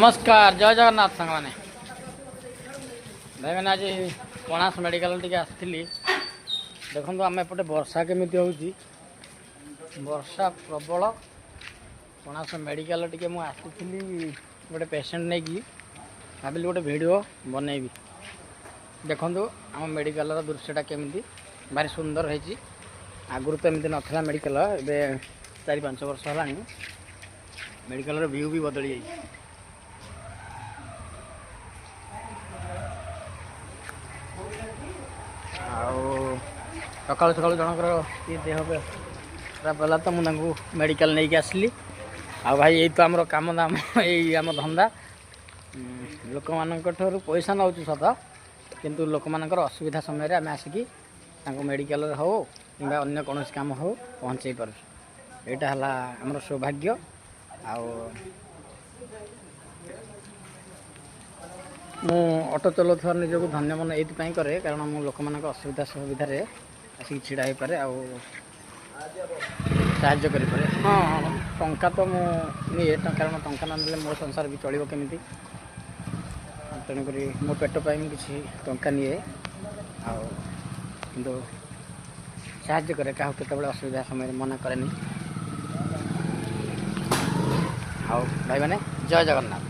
नमस्कार जय जगन्नाथ सांग मैंने भाई मैंने आज कणास मेडिकल टी आसती देखो आम एपटे वर्षा केमी होची वर्षा प्रबल कणास मेडिकल टी मुझे गोटे पेसेंट नहीं कि भाविली गोटे वीडियो बनईबी देखु आम मेडिकल दृश्यटा केमी भारी सुंदर होती आगुरी तो एमती नाला मेडिकल ए 4-5 वर्ष है मेडिकल व्यू भी बदली जाइए। सकाल सकाल जनकर ये देह खराब है तो मुझे मेडिकल नहीं आसली आ भाई यही तो आम कम दाम यही आम धंदा लोक मान पैसा नौ सत किंतु लोक मान असुविधा समय आम आसिकी मेडिकल हो कि अन्य कौन काम हो पहुँचे पार यहाँ है आमर सौभाग्य मु ऑटो चलाउथार निजक धन्य मन ये कै कारण मु लोक मान असुविधा सुविधार आसिक छिड़ा हो पारे साहाଯ୍य करें। हाँ टंका तो मुझे कारण टंका ना मो संसार भी चलो केमी तेणुक मो पेट पर किसी टंका निए कि साहाଯ୍य करे क्या केत असुविधा समय मना कैनि। हाँ भाई मैंने जय जगन्नाथ।